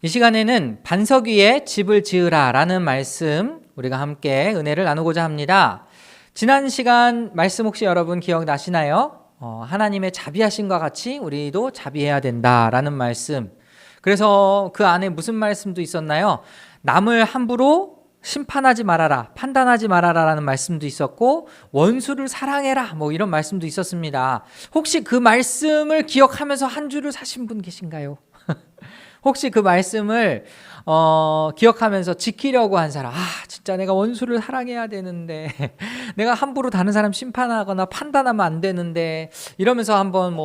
이 시간에는 반석 위에 집을 지으라 라는 말씀 우리가 함께 은혜를 나누고자 합니다. 지난 시간 말씀 혹시 여러분 기억나시나요? 하나님의 자비하심과 같이 우리도 자비해야 된다라는 말씀. 그래서 그 안에 무슨 말씀도 있었나요? 남을 함부로 심판하지 말아라, 판단하지 말아라 라는 말씀도 있었고, 원수를 사랑해라 뭐 이런 말씀도 있었습니다. 혹시 그 말씀을 기억하면서 한 주를 사신 분 계신가요? 혹시 그 말씀을 기억하면서 지키려고 한 사람, 진짜 내가 원수를 사랑해야 되는데 내가 함부로 다른 사람 심판하거나 판단하면 안 되는데 이러면서 한번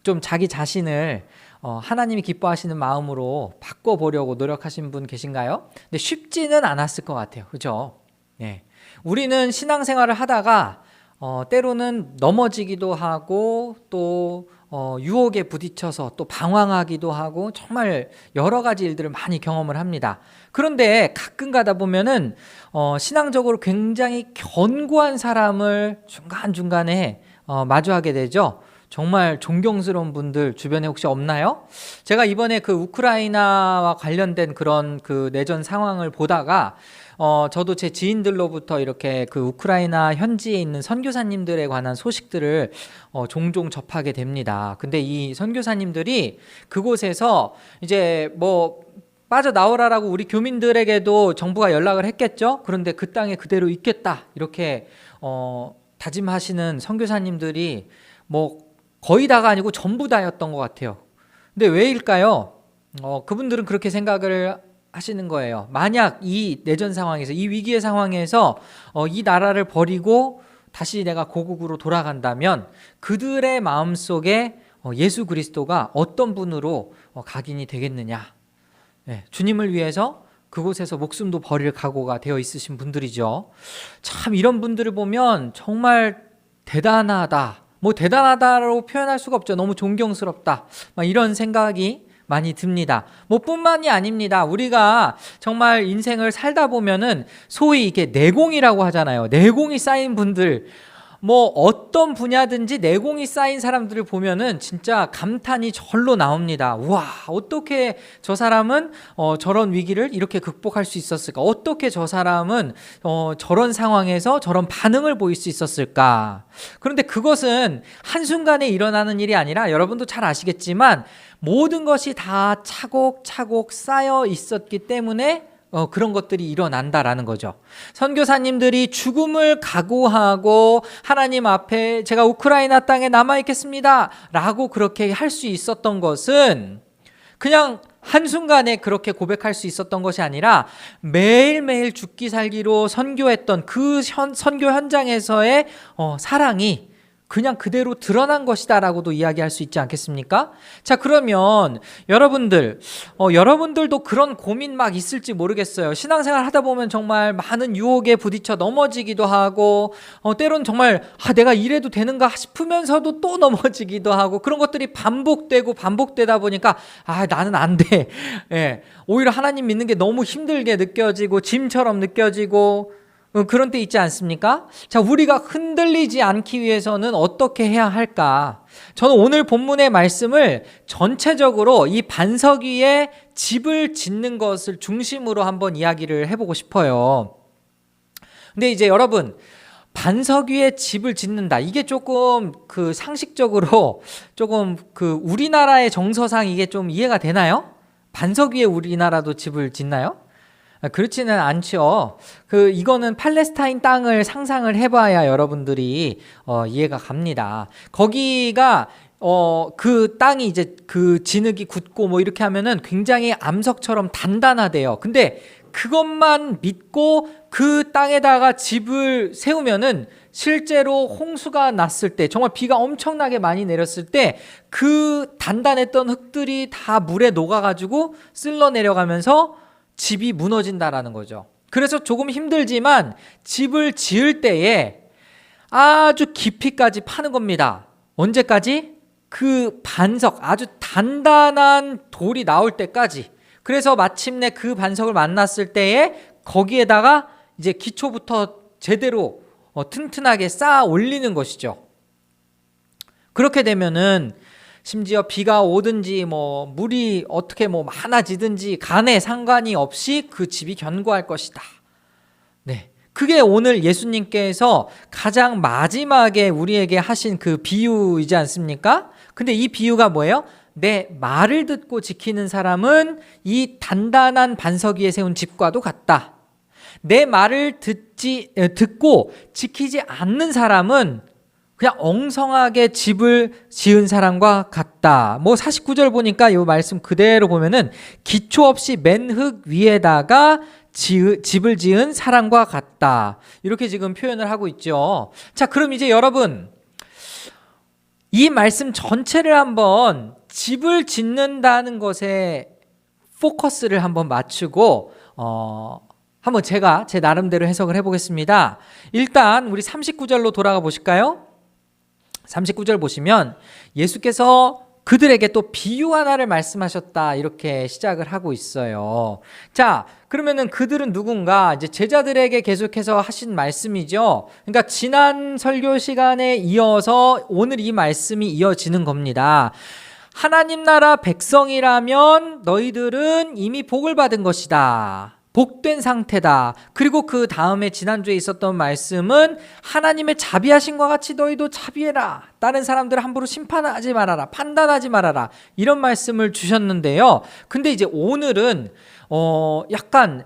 좀 자기 자신을 하나님이 기뻐하시는 마음으로 바꿔보려고 노력하신 분 계신가요? 근데 쉽지는 않았을 것 같아요. 그죠? 네. 우리는 신앙생활을 하다가 때로는 넘어지기도 하고 또 유혹에 부딪혀서 또 방황하기도 하고 정말 여러 가지 일들을 많이 경험을 합니다. 그런데 가끔 가다 보면은 신앙적으로 굉장히 견고한 사람을 중간중간에 마주하게 되죠. 정말 존경스러운 분들 주변에 혹시 없나요? 제가 이번에 그 우크라이나와 관련된 그런 그 내전 상황을 보다가 저도 제 지인들로부터 이렇게 그 우크라이나 현지에 있는 선교사님들에 관한 소식들을 종종 접하게 됩니다. 근데 이 선교사님들이 그곳에서 이제 빠져나오라라고 우리 교민들에게도 정부가 연락을 했겠죠. 그런데 그 땅에 그대로 있겠다 이렇게 다짐하시는 선교사님들이 거의 다가 아니고 전부 다였던 것 같아요. 근데 왜일까요? 그분들은 그렇게 생각을 하시는 거예요. 만약 이 내전 상황에서, 이 위기의 상황에서 이 나라를 버리고 다시 내가 고국으로 돌아간다면 그들의 마음속에 예수 그리스도가 어떤 분으로 각인이 되겠느냐. 네, 주님을 위해서 그곳에서 목숨도 버릴 각오가 되어 있으신 분들이죠. 참 이런 분들을 보면 정말 대단하다. 대단하다로 표현할 수가 없죠. 너무 존경스럽다. 이런 생각이 많이 듭니다. 뿐만이 아닙니다. 우리가 정말 인생을 살다 보면은 소위 이게 내공이라고 하잖아요. 내공이 쌓인 분들, 어떤 분야든지 내공이 쌓인 사람들을 보면은 진짜 감탄이 절로 나옵니다. 와, 어떻게 저 사람은 저런 위기를 이렇게 극복할 수 있었을까? 어떻게 저 사람은 저런 상황에서 저런 반응을 보일 수 있었을까? 그런데 그것은 한순간에 일어나는 일이 아니라 여러분도 잘 아시겠지만 모든 것이 다 차곡차곡 쌓여 있었기 때문에 그런 것들이 일어난다라는 거죠. 선교사님들이 죽음을 각오하고 하나님 앞에 제가 우크라이나 땅에 남아있겠습니다 라고 그렇게 할 수 있었던 것은 그냥 한순간에 그렇게 고백할 수 있었던 것이 아니라 매일매일 죽기 살기로 선교했던 그 선교 현장에서의 사랑이 그냥 그대로 드러난 것이다라고도 이야기할 수 있지 않겠습니까? 자, 그러면 여러분들도 그런 고민 막 있을지 모르겠어요. 신앙생활 하다 보면 정말 많은 유혹에 부딪혀 넘어지기도 하고 때론 정말 내가 이래도 되는가 싶으면서도 또 넘어지기도 하고 그런 것들이 반복되다 보니까 나는 안 돼. 예, 오히려 하나님 믿는 게 너무 힘들게 느껴지고 짐처럼 느껴지고 그런 때 있지 않습니까? 자, 우리가 흔들리지 않기 위해서는 어떻게 해야 할까? 저는 오늘 본문의 말씀을 전체적으로 이 반석 위에 집을 짓는 것을 중심으로 한번 이야기를 해보고 싶어요. 근데 이제 여러분, 반석 위에 집을 짓는다. 이게 조금 상식적으로 조금 우리나라의 정서상 이게 좀 이해가 되나요? 반석 위에 우리나라도 집을 짓나요? 그렇지는 않죠. 이거는 팔레스타인 땅을 상상을 해봐야 여러분들이 이해가 갑니다. 거기가 그 땅이 이제 진흙이 굳고 이렇게 하면은 굉장히 암석처럼 단단하대요. 근데 그것만 믿고 그 땅에다가 집을 세우면은 실제로 홍수가 났을 때 정말 비가 엄청나게 많이 내렸을 때 그 단단했던 흙들이 다 물에 녹아가지고 쓸러 내려가면서 집이 무너진다라는 거죠. 그래서 조금 힘들지만 집을 지을 때에 아주 깊이까지 파는 겁니다. 언제까지? 그 반석, 아주 단단한 돌이 나올 때까지. 그래서 마침내 그 반석을 만났을 때에 거기에다가 이제 기초부터 제대로 튼튼하게 쌓아 올리는 것이죠. 그렇게 되면은 심지어 비가 오든지 뭐 물이 어떻게 뭐 많아지든지 간에 상관이 없이 그 집이 견고할 것이다. 네. 그게 오늘 예수님께서 가장 마지막에 우리에게 하신 그 비유이지 않습니까? 근데 이 비유가 뭐예요? 내 말을 듣고 지키는 사람은 이 단단한 반석 위에 세운 집과도 같다. 내 말을 듣고 지키지 않는 사람은 그냥 엉성하게 집을 지은 사람과 같다. 뭐 49절 보니까 이 말씀 그대로 보면은 기초 없이 맨 흙 위에다가 집을 지은 사람과 같다. 이렇게 지금 표현을 하고 있죠. 자, 그럼 이제 여러분 이 말씀 전체를 한번 집을 짓는다는 것에 포커스를 한번 맞추고 한번 제가 제 나름대로 해석을 해보겠습니다. 일단 우리 39절로 돌아가 보실까요? 39절 보시면 예수께서 그들에게 또 비유 하나를 말씀하셨다 이렇게 시작을 하고 있어요. 자, 그러면은 그들은 누군가? 이제 제자들에게 계속해서 하신 말씀이죠. 그러니까 지난 설교 시간에 이어서 오늘 이 말씀이 이어지는 겁니다. 하나님 나라 백성이라면 너희들은 이미 복을 받은 것이다. 복된 상태다. 그리고 그 다음에 지난주에 있었던 말씀은 하나님의 자비하심과 같이 너희도 자비해라. 다른 사람들을 함부로 심판하지 말아라. 판단하지 말아라. 이런 말씀을 주셨는데요. 근데 이제 오늘은 약간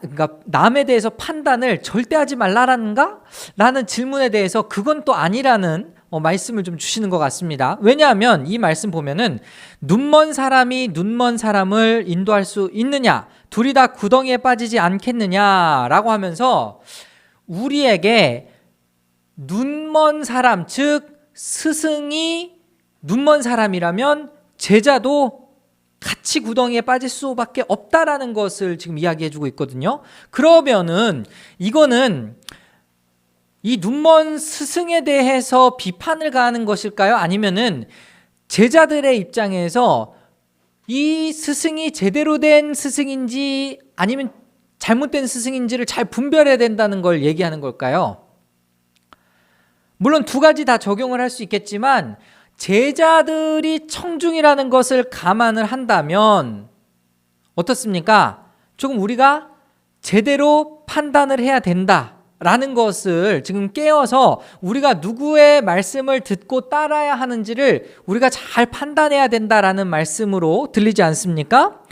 그러니까 남에 대해서 판단을 절대 하지 말라라는가? 라는 질문에 대해서 그건 또 아니라는 말씀을 좀 주시는 것 같습니다. 왜냐하면 이 말씀 보면은 눈먼 사람이 눈먼 사람을 인도할 수 있느냐? 둘이 다 구덩이에 빠지지 않겠느냐라고 하면서 우리에게 눈먼 사람, 즉 스승이 눈먼 사람이라면 제자도 같이 구덩이에 빠질 수밖에 없다라는 것을 지금 이야기해주고 있거든요. 그러면은 이거는 이 눈먼 스승에 대해서 비판을 가하는 것일까요? 아니면은 제자들의 입장에서 이 스승이 제대로 된 스승인지 아니면 잘못된 스승인지를 잘 분별해야 된다는 걸 얘기하는 걸까요? 물론 두 가지 다 적용을 할 수 있겠지만 제자들이 청중이라는 것을 감안을 한다면 어떻습니까? 조금 우리가 제대로 판단을 해야 된다라는 것을 지금 깨어서 우리가 누구의 말씀을 듣고 따라야 하는지를 우리가 잘 판단해야 된다라는 말씀으로 들리지 않습니까?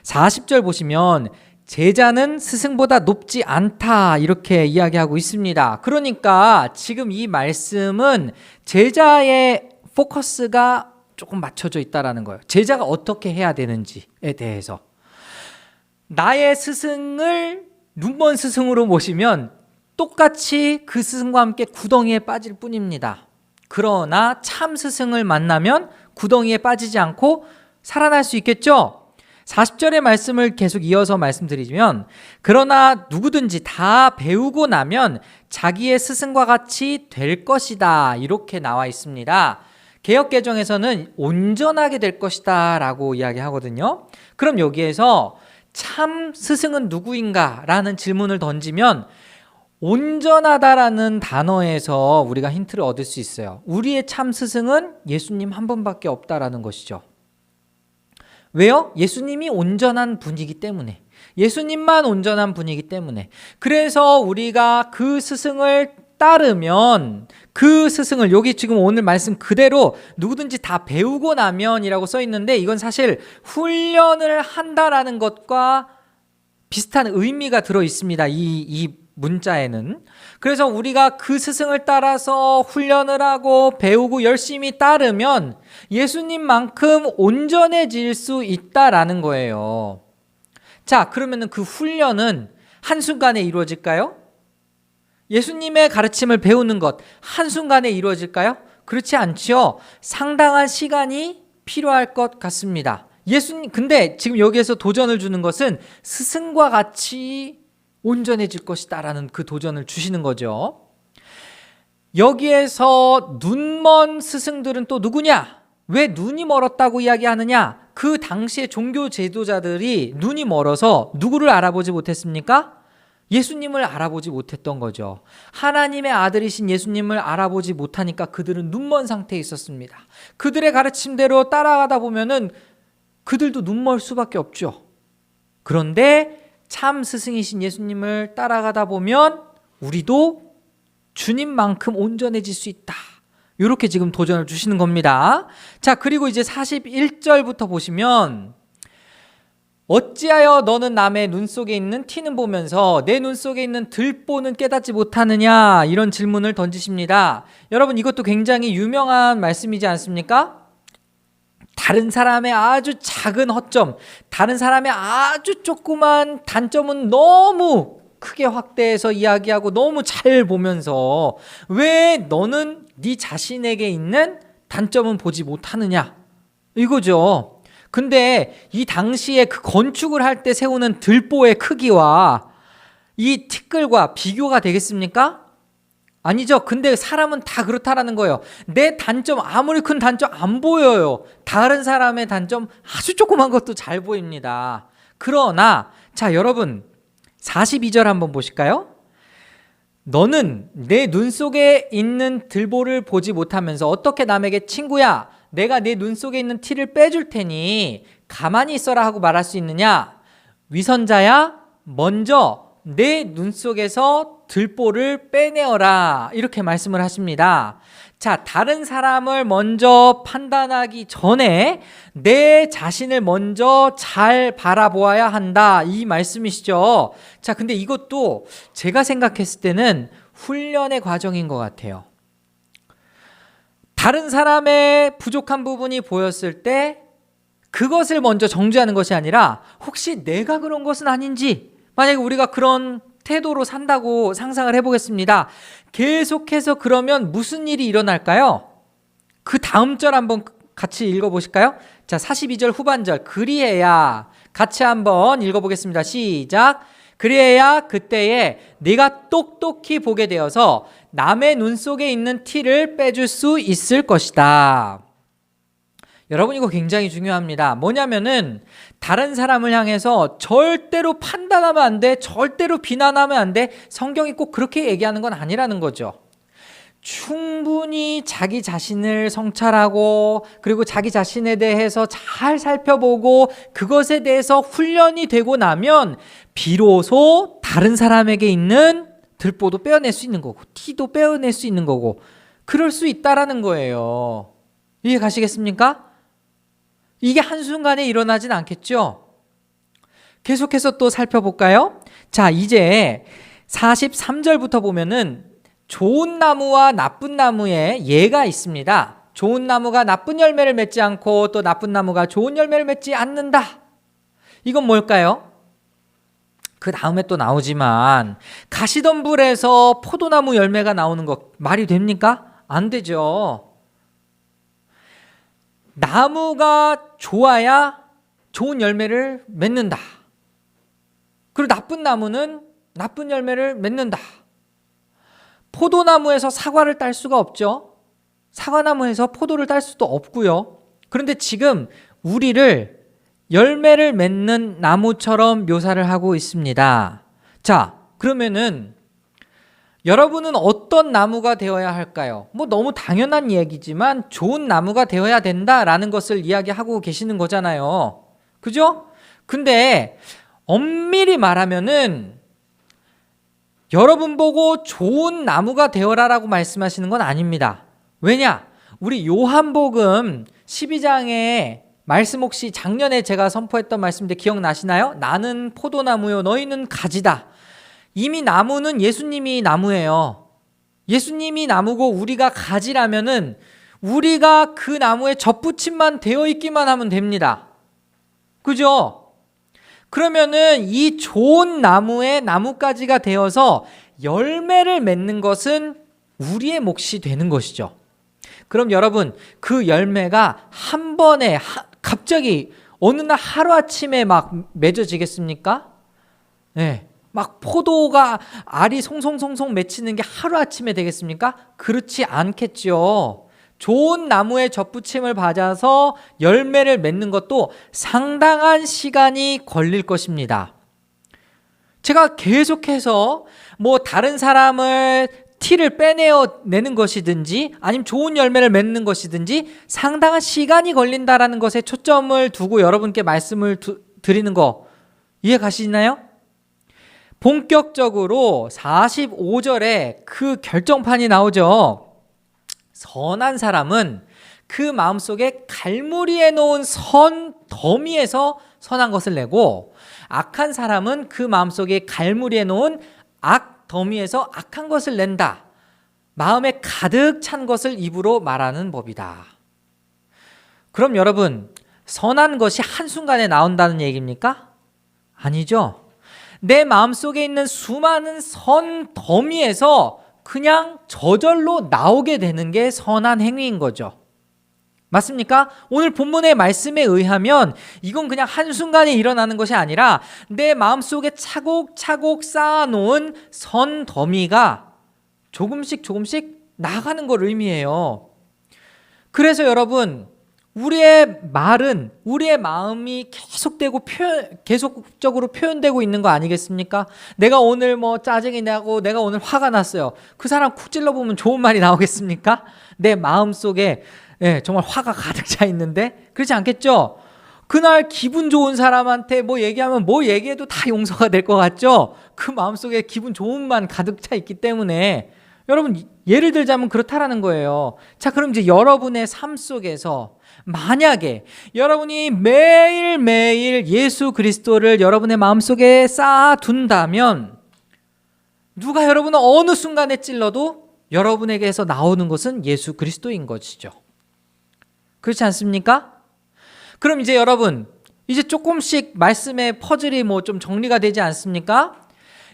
40절 보시면 제자는 스승보다 높지 않다 이렇게 이야기하고 있습니다. 그러니까 지금 이 말씀은 제자의 포커스가 조금 맞춰져 있다라는 거예요. 제자가 어떻게 해야 되는지에 대해서. 나의 스승을 눈먼 스승으로 모시면 똑같이 그 스승과 함께 구덩이에 빠질 뿐입니다. 그러나 참 스승을 만나면 구덩이에 빠지지 않고 살아날 수 있겠죠? 40절의 말씀을 계속 이어서 말씀드리면 그러나 누구든지 다 배우고 나면 자기의 스승과 같이 될 것이다 이렇게 나와 있습니다. 개역개정에서는 온전하게 될 것이다 라고 이야기하거든요. 그럼 여기에서 참 스승은 누구인가 라는 질문을 던지면 온전하다라는 단어에서 우리가 힌트를 얻을 수 있어요. 우리의 참 스승은 예수님 한 분밖에 없다라는 것이죠. 왜요? 예수님이 온전한 분이기 때문에. 예수님만 온전한 분이기 때문에. 그래서 우리가 그 스승을 따르면 그 스승을 여기 지금 오늘 말씀 그대로 누구든지 다 배우고 나면이라고 써 있는데 이건 사실 훈련을 한다라는 것과 비슷한 의미가 들어 있습니다. 이 문자에는. 그래서 우리가 그 스승을 따라서 훈련을 하고 배우고 열심히 따르면 예수님만큼 온전해질 수 있다라는 거예요. 자, 그러면은 그 훈련은 한순간에 이루어질까요? 예수님의 가르침을 배우는 것 한순간에 이루어질까요? 그렇지 않죠. 상당한 시간이 필요할 것 같습니다. 근데 지금 여기에서 도전을 주는 것은 스승과 같이 온전해질 것이다라는 그 도전을 주시는 거죠. 여기에서 눈먼 스승들은 또 누구냐? 왜 눈이 멀었다고 이야기하느냐? 그 당시의 종교 지도자들이 눈이 멀어서 누구를 알아보지 못했습니까? 예수님을 알아보지 못했던 거죠. 하나님의 아들이신 예수님을 알아보지 못하니까 그들은 눈먼 상태에 있었습니다. 그들의 가르침대로 따라가다 보면은 그들도 눈멀 수밖에 없죠. 그런데 참 스승이신 예수님을 따라가다 보면 우리도 주님만큼 온전해질 수 있다. 이렇게 지금 도전을 주시는 겁니다. 자, 그리고 이제 41절부터 보시면 어찌하여 너는 남의 눈 속에 있는 티는 보면서 내 눈 속에 있는 들보는 깨닫지 못하느냐, 이런 질문을 던지십니다. 여러분, 이것도 굉장히 유명한 말씀이지 않습니까? 다른 사람의 아주 작은 허점, 다른 사람의 아주 조그만 단점은 너무 크게 확대해서 이야기하고 너무 잘 보면서 왜 너는 네 자신에게 있는 단점은 보지 못하느냐, 이거죠. 근데 이 당시에 그 건축을 할 때 세우는 들보의 크기와 이 티끌과 비교가 되겠습니까? 아니죠. 근데 사람은 다 그렇다라는 거예요. 내 단점, 아무리 큰 단점 안 보여요. 다른 사람의 단점 아주 조그만 것도 잘 보입니다. 그러나 자, 여러분 42절 한번 보실까요? 너는 내 눈 속에 있는 들보를 보지 못하면서 어떻게 남에게 친구야, 내가 내 눈 속에 있는 티를 빼줄 테니 가만히 있어라 하고 말할 수 있느냐? 위선자야, 먼저 내 눈 속에서 들보를 빼내어라, 이렇게 말씀을 하십니다. 자, 다른 사람을 먼저 판단하기 전에 내 자신을 먼저 잘 바라보아야 한다, 이 말씀이시죠. 자, 근데 이것도 제가 생각했을 때는 훈련의 과정인 것 같아요. 다른 사람의 부족한 부분이 보였을 때 그것을 먼저 정죄하는 것이 아니라 혹시 내가 그런 것은 아닌지, 만약에 우리가 그런 태도로 산다고 상상을 해보겠습니다. 계속해서 그러면 무슨 일이 일어날까요? 그 다음 절 한번 같이 읽어보실까요? 자, 42절 후반절, 그리해야, 같이 한번 읽어보겠습니다. 시작. 그리해야 그때에 네가 똑똑히 보게 되어서 남의 눈 속에 있는 티를 빼줄 수 있을 것이다. 여러분, 이거 굉장히 중요합니다. 뭐냐면은 다른 사람을 향해서 절대로 판단하면 안 돼, 절대로 비난하면 안 돼, 성경이 꼭 그렇게 얘기하는 건 아니라는 거죠. 충분히 자기 자신을 성찰하고 그리고 자기 자신에 대해서 잘 살펴보고 그것에 대해서 훈련이 되고 나면 비로소 다른 사람에게 있는 들보도 빼어낼 수 있는 거고 티도 빼어낼 수 있는 거고 그럴 수 있다라는 거예요. 이해 가시겠습니까? 이게 한순간에 일어나진 않겠죠? 계속해서 또 살펴볼까요? 자, 이제 43절부터 보면은 좋은 나무와 나쁜 나무의 예가 있습니다. 좋은 나무가 나쁜 열매를 맺지 않고 또 나쁜 나무가 좋은 열매를 맺지 않는다. 이건 뭘까요? 그 다음에 또 나오지만 가시덤불에서 포도나무 열매가 나오는 거 말이 됩니까? 안 되죠. 나무가 좋아야 좋은 열매를 맺는다. 그리고 나쁜 나무는 나쁜 열매를 맺는다. 포도나무에서 사과를 딸 수가 없죠. 사과나무에서 포도를 딸 수도 없고요. 그런데 지금 우리를 열매를 맺는 나무처럼 묘사를 하고 있습니다. 자, 그러면은 여러분은 어떤 나무가 되어야 할까요? 뭐 너무 당연한 얘기지만 좋은 나무가 되어야 된다라는 것을 이야기하고 계시는 거잖아요. 그죠? 근데 엄밀히 말하면은 여러분 보고 좋은 나무가 되어라라고 말씀하시는 건 아닙니다. 왜냐? 우리 요한복음 12장에 말씀 혹시 작년에 제가 선포했던 말씀인데 기억나시나요? 나는 포도나무요 너희는 가지다. 이미 나무는 예수님이 나무예요. 예수님이 나무고 우리가 가지라면은 우리가 그 나무에 접붙임만 되어 있기만 하면 됩니다. 그죠? 그러면은 이 좋은 나무의 나뭇가지가 되어서 열매를 맺는 것은 우리의 몫이 되는 것이죠. 그럼 여러분, 그 열매가 한 번에 갑자기 어느 날 하루아침에 막 맺어지겠습니까? 네. 막 포도가 알이 송송송송 맺히는 게 하루아침에 되겠습니까? 그렇지 않겠죠. 좋은 나무의 접붙임을 받아서 열매를 맺는 것도 상당한 시간이 걸릴 것입니다. 제가 계속해서 뭐 다른 사람을 티를 빼내는 것이든지 아니면 좋은 열매를 맺는 것이든지 상당한 시간이 걸린다라는 것에 초점을 두고 여러분께 말씀을 드리는 거 이해 가시나요? 본격적으로 45절에 그 결정판이 나오죠. 선한 사람은 그 마음속에 갈무리해 놓은 선 더미에서 선한 것을 내고, 악한 사람은 그 마음속에 갈무리해 놓은 악 더미에서 악한 것을 낸다. 마음에 가득 찬 것을 입으로 말하는 법이다. 그럼 여러분, 선한 것이 한순간에 나온다는 얘기입니까? 아니죠. 내 마음속에 있는 수많은 선 더미에서 그냥 저절로 나오게 되는 게 선한 행위인 거죠. 맞습니까? 오늘 본문의 말씀에 의하면 이건 그냥 한순간에 일어나는 것이 아니라 내 마음속에 차곡차곡 쌓아놓은 선 더미가 조금씩 나가는 걸 의미해요. 그래서 여러분, 우리의 말은 우리의 마음이 계속적으로 표현되고 있는 거 아니겠습니까? 내가 오늘 뭐 짜증이 나고 내가 오늘 화가 났어요. 그 사람 쿡 찔러보면 좋은 말이 나오겠습니까? 내 마음속에 정말 화가 가득 차 있는데 그렇지 않겠죠? 그날 기분 좋은 사람한테 뭐 얘기하면 뭐 얘기해도 다 용서가 될 것 같죠? 그 마음속에 기분 좋은만 가득 차 있기 때문에 여러분, 예를 들자면 그렇다라는 거예요. 자, 그럼 이제 여러분의 삶 속에서 만약에 여러분이 매일매일 예수 그리스도를 여러분의 마음속에 쌓아둔다면 누가 여러분을 어느 순간에 찔러도 여러분에게서 나오는 것은 예수 그리스도인 것이죠. 그렇지 않습니까? 그럼 이제 여러분, 이제 조금씩 말씀의 퍼즐이 뭐 좀 정리가 되지 않습니까?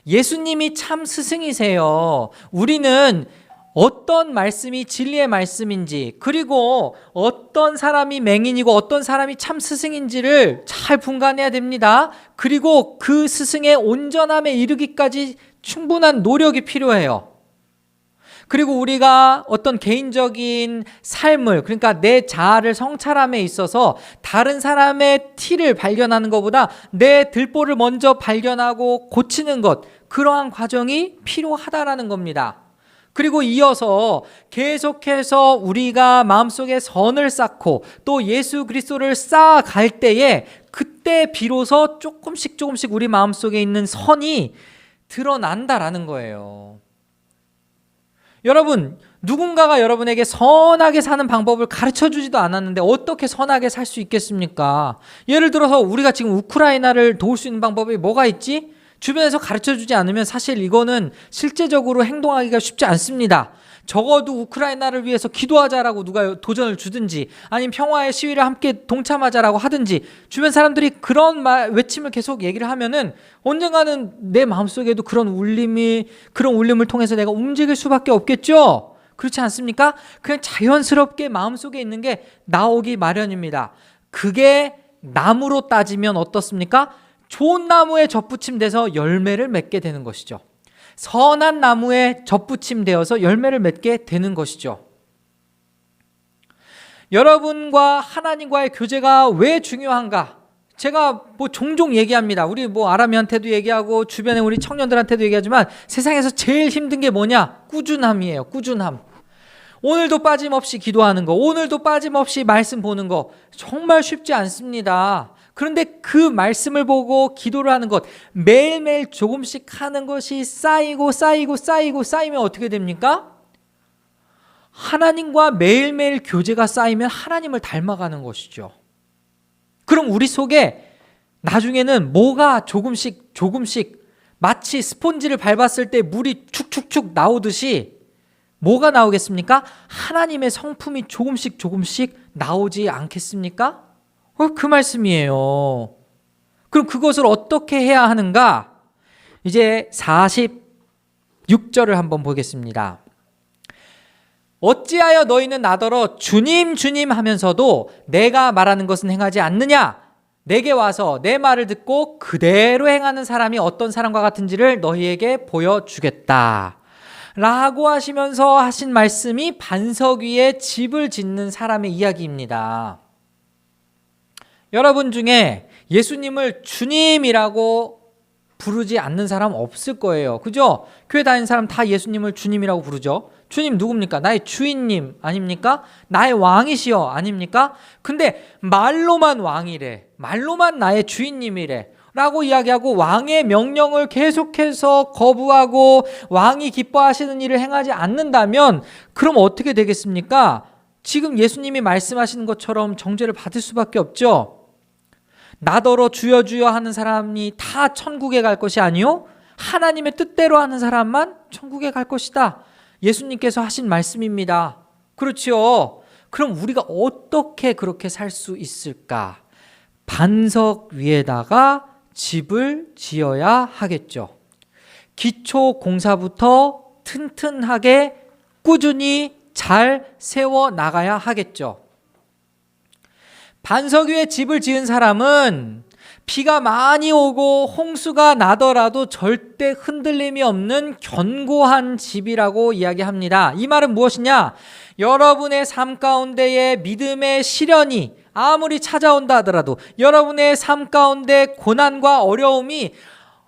예수님이 참 스승이세요. 우리는 어떤 말씀이 진리의 말씀인지, 그리고 어떤 사람이 맹인이고 어떤 사람이 참 스승인지를 잘 분간해야 됩니다. 그리고 그 스승의 온전함에 이르기까지 충분한 노력이 필요해요. 그리고 우리가 어떤 개인적인 삶을, 그러니까 내 자아를 성찰함에 있어서 다른 사람의 티를 발견하는 것보다 내 들보를 먼저 발견하고 고치는 것, 그러한 과정이 필요하다라는 겁니다. 그리고 이어서 계속해서 우리가 마음속에 선을 쌓고 또 예수 그리스도를 쌓아갈 때에 그때 비로소 조금씩 우리 마음속에 있는 선이 드러난다라는 거예요. 여러분, 누군가가 여러분에게 선하게 사는 방법을 가르쳐주지도 않았는데 어떻게 선하게 살 수 있겠습니까? 예를 들어서 우리가 지금 우크라이나를 도울 수 있는 방법이 뭐가 있지? 주변에서 가르쳐주지 않으면 사실 이거는 실제적으로 행동하기가 쉽지 않습니다. 적어도 우크라이나를 위해서 기도하자라고 누가 도전을 주든지 아니면 평화의 시위를 함께 동참하자라고 하든지 주변 사람들이 그런 외침을 계속 얘기를 하면은 언젠가는 내 마음속에도 그런 울림을 통해서 내가 움직일 수밖에 없겠죠. 그렇지 않습니까? 그냥 자연스럽게 마음속에 있는 게 나오기 마련입니다. 그게 나무로 따지면 어떻습니까? 좋은 나무에 접붙임돼서 열매를 맺게 되는 것이죠. 선한 나무에 접붙임되어서 열매를 맺게 되는 것이죠. 여러분과 하나님과의 교제가 왜 중요한가? 제가 뭐 종종 얘기합니다. 우리 뭐 아람이한테도 얘기하고 주변에 우리 청년들한테도 얘기하지만 세상에서 제일 힘든 게 뭐냐? 꾸준함이에요. 꾸준함. 오늘도 빠짐없이 기도하는 거, 오늘도 빠짐없이 말씀 보는 거 정말 쉽지 않습니다. 그런데 그 말씀을 보고 기도를 하는 것, 매일매일 조금씩 하는 것이 쌓이면 어떻게 됩니까? 하나님과 매일매일 교제가 쌓이면 하나님을 닮아가는 것이죠. 그럼 우리 속에 나중에는 뭐가 조금씩 마치 스폰지를 밟았을 때 물이 축축축 나오듯이 뭐가 나오겠습니까? 하나님의 성품이 조금씩 나오지 않겠습니까? 그 말씀이에요. 그럼 그것을 어떻게 해야 하는가? 이제 46절을 한번 보겠습니다. 어찌하여 너희는 나더러 주님 주님 하면서도 내가 말하는 것은 행하지 않느냐? 내게 와서 내 말을 듣고 그대로 행하는 사람이 어떤 사람과 같은지를 너희에게 보여주겠다 라고 하시면서 하신 말씀이 반석 위에 집을 짓는 사람의 이야기입니다. 여러분 중에 예수님을 주님이라고 부르지 않는 사람 없을 거예요. 그죠? 교회 다니는 사람 다 예수님을 주님이라고 부르죠. 주님 누굽니까? 나의 주인님 아닙니까? 나의 왕이시여 아닙니까? 근데 말로만 왕이래, 말로만 나의 주인님이래 라고 이야기하고 왕의 명령을 계속해서 거부하고 왕이 기뻐하시는 일을 행하지 않는다면 그럼 어떻게 되겠습니까? 지금 예수님이 말씀하시는 것처럼 정죄를 받을 수밖에 없죠. 나더러 주여 주여 하는 사람이 다 천국에 갈 것이 아니요 하나님의 뜻대로 하는 사람만 천국에 갈 것이다. 예수님께서 하신 말씀입니다. 그렇죠? 그럼 우리가 어떻게 그렇게 살 수 있을까? 반석 위에다가 집을 지어야 하겠죠. 기초 공사부터 튼튼하게 꾸준히 잘 세워 나가야 하겠죠. 반석 위에 집을 지은 사람은 비가 많이 오고 홍수가 나더라도 절대 흔들림이 없는 견고한 집이라고 이야기합니다. 이 말은 무엇이냐? 여러분의 삶 가운데에 믿음의 시련이 아무리 찾아온다 하더라도, 여러분의 삶 가운데 고난과 어려움이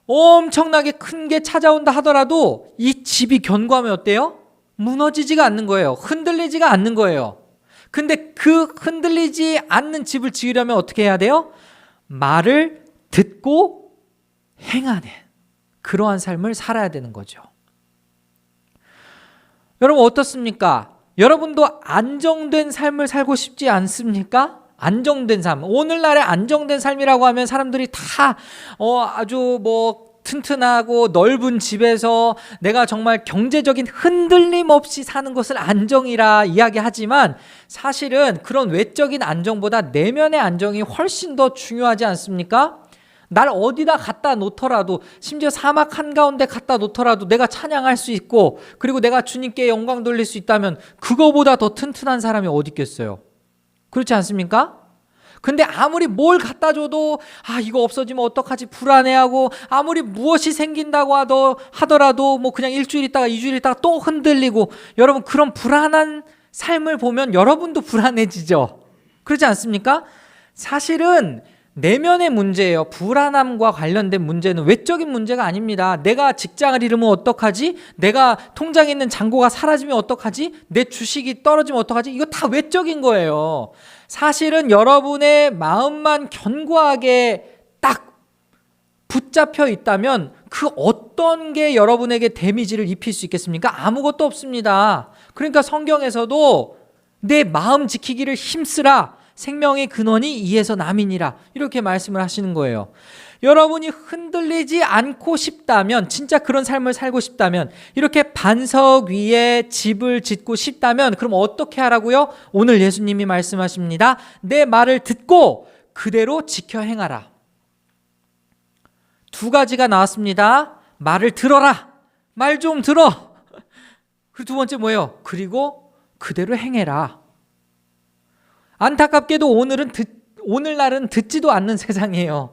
엄청나게 큰 게 찾아온다 하더라도 이 집이 견고하면 어때요? 무너지지가 않는 거예요. 흔들리지가 않는 거예요. 근데 그 흔들리지 않는 집을 지으려면 어떻게 해야 돼요? 말을 듣고 행하는 그러한 삶을 살아야 되는 거죠. 여러분 어떻습니까? 여러분도 안정된 삶을 살고 싶지 않습니까? 안정된 삶. 오늘날의 안정된 삶이라고 하면 사람들이 다 아주 튼튼하고 넓은 집에서 내가 정말 경제적인 흔들림 없이 사는 것을 안정이라 이야기하지만 사실은 그런 외적인 안정보다 내면의 안정이 훨씬 더 중요하지 않습니까? 날 어디다 갖다 놓더라도, 심지어 사막 한가운데 갖다 놓더라도 내가 찬양할 수 있고, 그리고 내가 주님께 영광 돌릴 수 있다면 그거보다 더 튼튼한 사람이 어디 있겠어요? 그렇지 않습니까? 근데 아무리 뭘 갖다 줘도 이거 없어지면 어떡하지 불안해하고, 아무리 무엇이 생긴다고 하더라도 그냥 일주일 있다가 2주일 있다가 또 흔들리고, 여러분 그런 불안한 삶을 보면 여러분도 불안해지죠. 그렇지 않습니까? 사실은 내면의 문제예요. 불안함과 관련된 문제는 외적인 문제가 아닙니다. 내가 직장을 잃으면 어떡하지? 내가 통장에 있는 잔고가 사라지면 어떡하지? 내 주식이 떨어지면 어떡하지? 이거 다 외적인 거예요. 사실은 여러분의 마음만 견고하게 딱 붙잡혀 있다면 그 어떤 게 여러분에게 데미지를 입힐 수 있겠습니까? 아무것도 없습니다. 그러니까 성경에서도 내 마음 지키기를 힘쓰라. 생명의 근원이 이에서 남이니라. 이렇게 말씀을 하시는 거예요. 여러분이 흔들리지 않고 싶다면, 진짜 그런 삶을 살고 싶다면, 이렇게 반석 위에 집을 짓고 싶다면 그럼 어떻게 하라고요? 오늘 예수님이 말씀하십니다. 내 말을 듣고 그대로 지켜 행하라. 두 가지가 나왔습니다. 말을 들어라. 말 좀 들어. 그리고 두 번째 뭐예요? 그리고 그대로 행해라. 안타깝게도 오늘날은 듣지도 않는 세상이에요.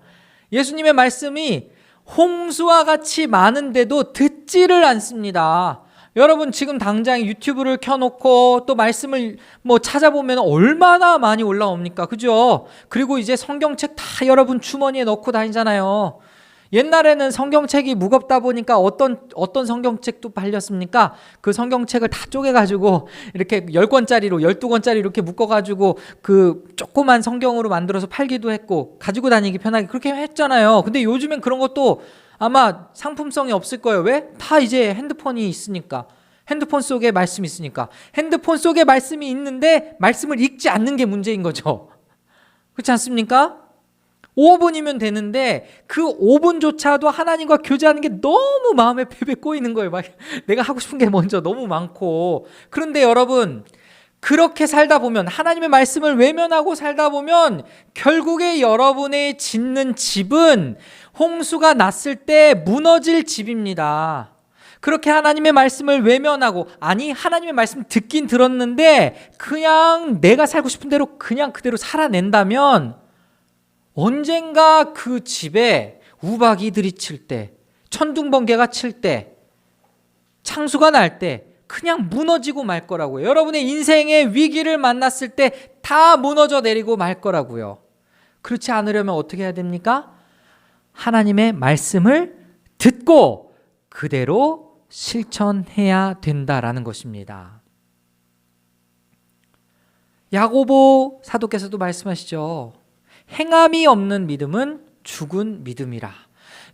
예수님의 말씀이 홍수와 같이 많은데도 듣지를 않습니다. 여러분 지금 당장 유튜브를 켜놓고 또 말씀을 찾아보면 얼마나 많이 올라옵니까? 그죠? 그리고 이제 성경책 다 여러분 주머니에 넣고 다니잖아요. 옛날에는 성경책이 무겁다 보니까 어떤 성경책도 팔렸습니까? 그 성경책을 다 쪼개가지고 이렇게 10권짜리로 12권짜리 이렇게 묶어가지고 그 조그만 성경으로 만들어서 팔기도 했고 가지고 다니기 편하게 그렇게 했잖아요. 근데 요즘엔 그런 것도 아마 상품성이 없을 거예요. 왜? 다 이제 핸드폰이 있으니까. 핸드폰 속에 말씀이 있으니까. 핸드폰 속에 말씀이 있는데 말씀을 읽지 않는 게 문제인 거죠. 그렇지 않습니까? 5분이면 되는데 그 5분조차도 하나님과 교제하는 게 너무 마음에 배 꼬이는 거예요. 막 내가 하고 싶은 게 먼저 너무 많고. 그런데 여러분 그렇게 살다 보면, 하나님의 말씀을 외면하고 살다 보면 결국에 여러분의 짓는 집은 홍수가 났을 때 무너질 집입니다. 그렇게 하나님의 말씀을 외면하고, 아니 하나님의 말씀 듣긴 들었는데 그냥 내가 살고 싶은 대로 그냥 그대로 살아낸다면 언젠가 그 집에 우박이 들이칠 때, 천둥번개가 칠 때, 창수가 날 때 그냥 무너지고 말 거라고요. 여러분의 인생의 위기를 만났을 때 다 무너져 내리고 말 거라고요. 그렇지 않으려면 어떻게 해야 됩니까? 하나님의 말씀을 듣고 그대로 실천해야 된다라는 것입니다. 야고보 사도께서도 말씀하시죠. 행함이 없는 믿음은 죽은 믿음이라.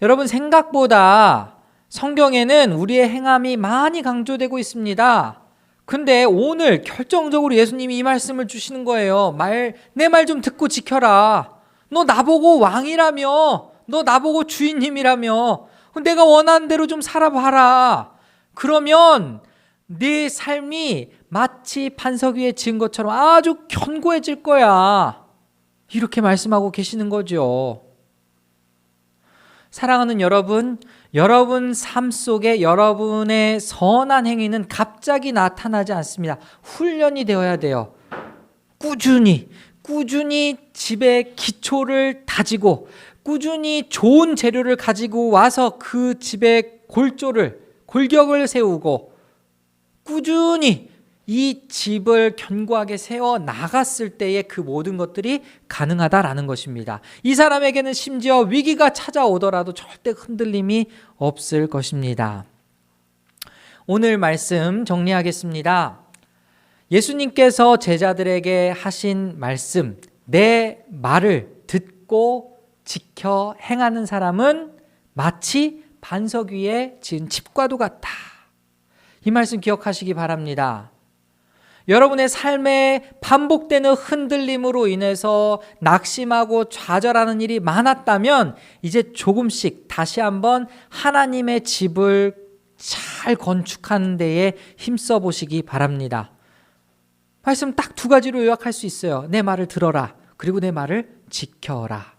여러분, 생각보다 성경에는 우리의 행함이 많이 강조되고 있습니다. 근데 오늘 결정적으로 예수님이 이 말씀을 주시는 거예요. 내 말 좀 듣고 지켜라. 너 나보고 왕이라며, 너 나보고 주인님이라며, 내가 원하는 대로 좀 살아봐라. 그러면 네 삶이 마치 반석 위에 지은 것처럼 아주 견고해질 거야. 이렇게 말씀하고 계시는 거죠. 사랑하는 여러분, 여러분 삶 속에 여러분의 선한 행위는 갑자기 나타나지 않습니다. 훈련이 되어야 돼요. 꾸준히 집의 기초를 다지고 꾸준히 좋은 재료를 가지고 와서 그 집의 골격을 세우고 꾸준히 이 집을 견고하게 세워 나갔을 때에 그 모든 것들이 가능하다라는 것입니다. 이 사람에게는 심지어 위기가 찾아오더라도 절대 흔들림이 없을 것입니다. 오늘 말씀 정리하겠습니다. 예수님께서 제자들에게 하신 말씀, 내 말을 듣고 지켜 행하는 사람은 마치 반석 위에 지은 집과도 같다. 이 말씀 기억하시기 바랍니다. 여러분의 삶에 반복되는 흔들림으로 인해서 낙심하고 좌절하는 일이 많았다면 이제 조금씩 다시 한번 하나님의 집을 잘 건축하는 데에 힘써 보시기 바랍니다. 말씀 딱 두 가지로 요약할 수 있어요. 내 말을 들어라. 그리고 내 말을 지켜라.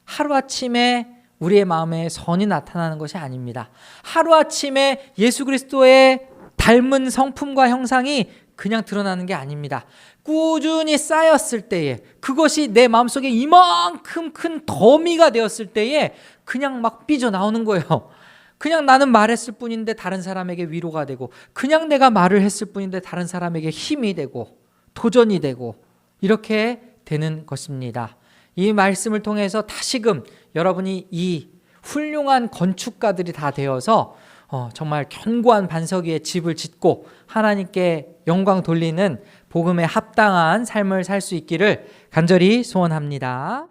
하루아침에 우리의 마음에 선이 나타나는 것이 아닙니다. 하루아침에 예수 그리스도의 닮은 성품과 형상이 그냥 드러나는 게 아닙니다. 꾸준히 쌓였을 때에, 그것이 내 마음속에 이만큼 큰 더미가 되었을 때에 그냥 막 삐져나오는 거예요. 그냥 나는 말했을 뿐인데 다른 사람에게 위로가 되고, 그냥 내가 말을 했을 뿐인데 다른 사람에게 힘이 되고 도전이 되고, 이렇게 되는 것입니다. 이 말씀을 통해서 다시금 여러분이 이 훌륭한 건축가들이 다 되어서 정말 견고한 반석 위에 집을 짓고 하나님께 영광 돌리는 복음에 합당한 삶을 살 수 있기를 간절히 소원합니다.